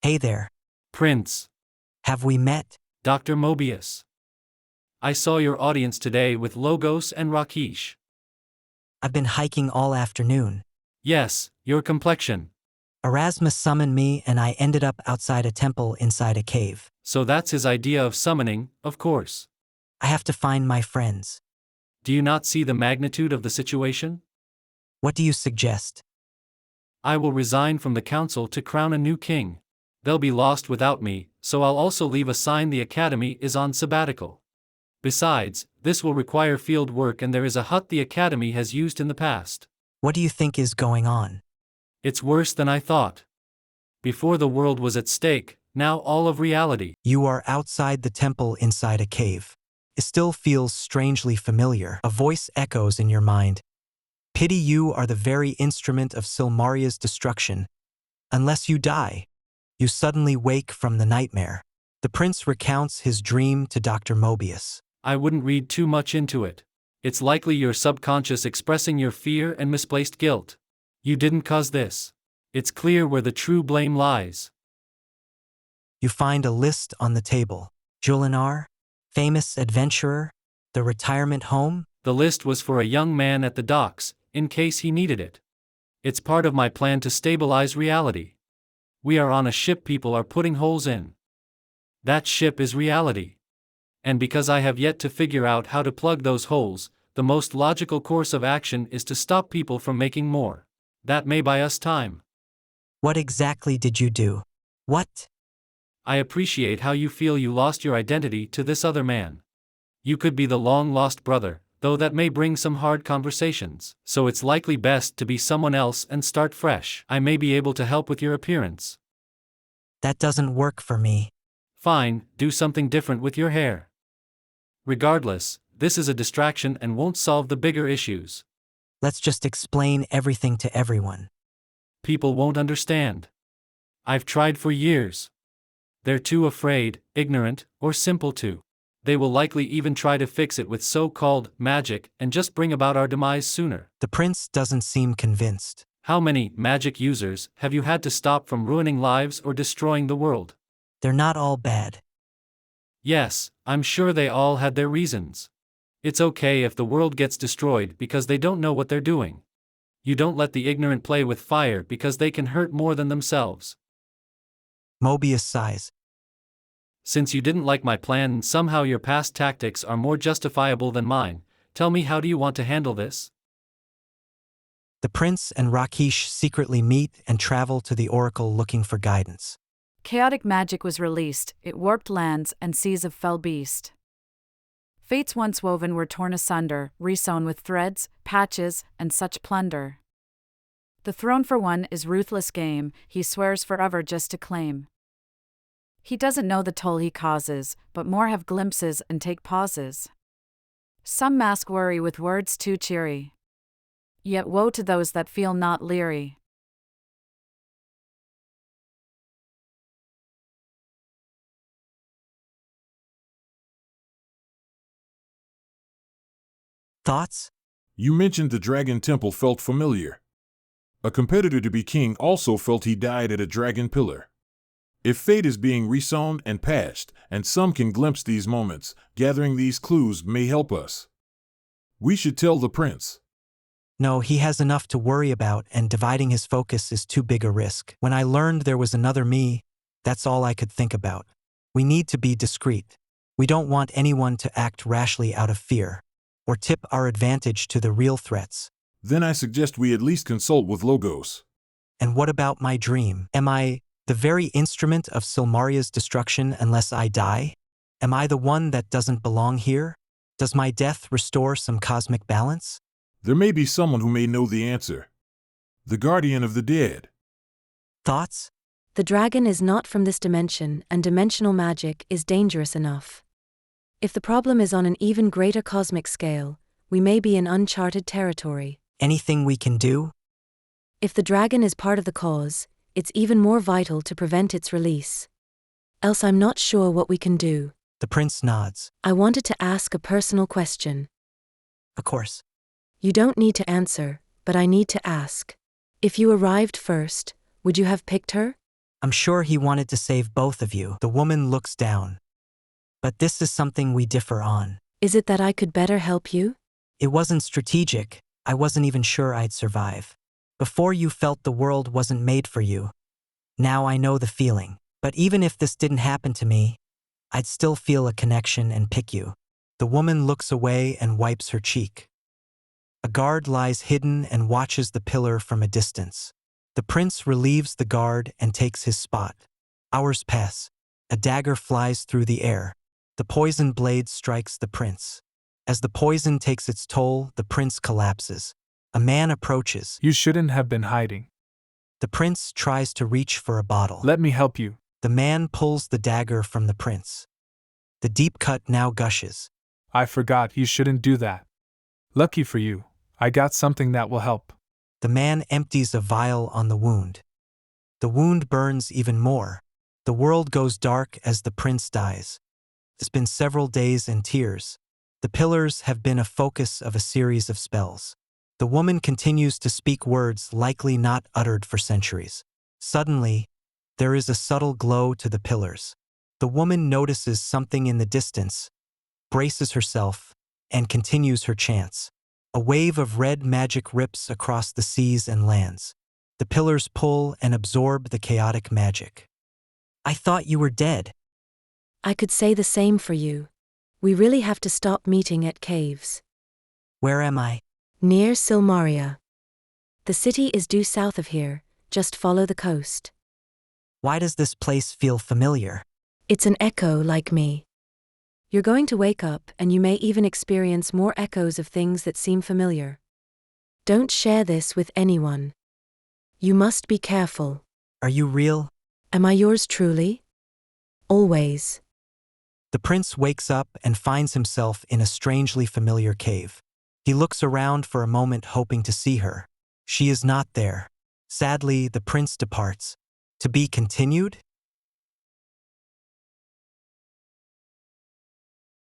Hey there. Prince. Have we met? Dr. Mobius. I saw your audience today with Logos and Rakesh. I've been hiking all afternoon. Yes, your complexion. Erasmus summoned me and I ended up outside a temple inside a cave. So that's his idea of summoning, of course. I have to find my friends. Do you not see the magnitude of the situation? What do you suggest? I will resign from the council to crown a new king. They'll be lost without me, so I'll also leave a sign the academy is on sabbatical. Besides, this will require field work and there is a hut the academy has used in the past. What do you think is going on? It's worse than I thought. Before the world was at stake, now all of reality. You are outside the temple inside a cave. It still feels strangely familiar. A voice echoes in your mind. Pity you are the very instrument of Silmaria's destruction. Unless you die, you suddenly wake from the nightmare. The prince recounts his dream to Dr. Mobius. I wouldn't read too much into it. It's likely your subconscious expressing your fear and misplaced guilt. You didn't cause this. It's clear where the true blame lies. You find a list on the table. Julinar, famous adventurer, the retirement home. The list was for a young man at the docks, in case he needed it. It's part of my plan to stabilize reality. We are on a ship people are putting holes in. That ship is reality. And because I have yet to figure out how to plug those holes, the most logical course of action is to stop people from making more. That may buy us time. What exactly did you do? What? I appreciate how you feel you lost your identity to this other man. You could be the long-lost brother, though that may bring some hard conversations, so it's likely best to be someone else and start fresh. I may be able to help with your appearance. That doesn't work for me. Fine, do something different with your hair. Regardless, this is a distraction and won't solve the bigger issues. Let's just explain everything to everyone. People won't understand. I've tried for years. They're too afraid, ignorant, or simple to. They will likely even try to fix it with so-called magic and just bring about our demise sooner. The prince doesn't seem convinced. How many magic users have you had to stop from ruining lives or destroying the world? They're not all bad. Yes, I'm sure they all had their reasons. It's okay if the world gets destroyed because they don't know what they're doing. You don't let the ignorant play with fire because they can hurt more than themselves. Mobius sighs. Since you didn't like my plan and somehow your past tactics are more justifiable than mine, tell me, how do you want to handle this? The prince and Rakesh secretly meet and travel to the oracle looking for guidance. Chaotic magic was released, it warped lands and seas of fell beast. Fates once woven were torn asunder, resewn with threads, patches, and such plunder. The throne for one is ruthless game, he swears forever just to claim. He doesn't know the toll he causes, but more have glimpses and take pauses. Some mask worry with words too cheery. Yet woe to those that feel not leery. Thoughts? You mentioned the Dragon Temple felt familiar. A competitor to be king also felt he died at a dragon pillar. If fate is being resown and patched, and some can glimpse these moments, gathering these clues may help us. We should tell the prince. No, he has enough to worry about and dividing his focus is too big a risk. When I learned there was another me, that's all I could think about. We need to be discreet. We don't want anyone to act rashly out of fear, or tip our advantage to the real threats. Then I suggest we at least consult with Logos. And what about my dream? Am I the very instrument of Silmaria's destruction unless I die? Am I the one that doesn't belong here? Does my death restore some cosmic balance? There may be someone who may know the answer. The guardian of the dead. Thoughts? The dragon is not from this dimension, and dimensional magic is dangerous enough. If the problem is on an even greater cosmic scale, we may be in uncharted territory. Anything we can do? If the dragon is part of the cause, it's even more vital to prevent its release. Else I'm not sure what we can do. The prince nods. I wanted to ask a personal question. Of course. You don't need to answer, but I need to ask. If you arrived first, would you have picked her? I'm sure he wanted to save both of you. The woman looks down. But this is something we differ on. Is it that I could better help you? It wasn't strategic. I wasn't even sure I'd survive. Before you felt the world wasn't made for you. Now I know the feeling. But even if this didn't happen to me, I'd still feel a connection and pick you. The woman looks away and wipes her cheek. A guard lies hidden and watches the pillar from a distance. The prince relieves the guard and takes his spot. Hours pass. A dagger flies through the air. The poison blade strikes the prince. As the poison takes its toll, the prince collapses. A man approaches. You shouldn't have been hiding. The prince tries to reach for a bottle. Let me help you. The man pulls the dagger from the prince. The deep cut now gushes. I forgot, you shouldn't do that. Lucky for you, I got something that will help. The man empties a vial on the wound. The wound burns even more. The world goes dark as the prince dies. It's been several days and tears. The pillars have been a focus of a series of spells. The woman continues to speak words likely not uttered for centuries. Suddenly, there is a subtle glow to the pillars. The woman notices something in the distance, braces herself, and continues her chants. A wave of red magic rips across the seas and lands. The pillars pull and absorb the chaotic magic. I thought you were dead. I could say the same for you. We really have to stop meeting at caves. Where am I? Near Silmaria. The city is due south of here, just follow the coast. Why does this place feel familiar? It's an echo like me. You're going to wake up and you may even experience more echoes of things that seem familiar. Don't share this with anyone. You must be careful. Are you real? Am I yours truly? Always. The prince wakes up and finds himself in a strangely familiar cave. He looks around for a moment hoping to see her. She is not there. Sadly, the prince departs. To be continued?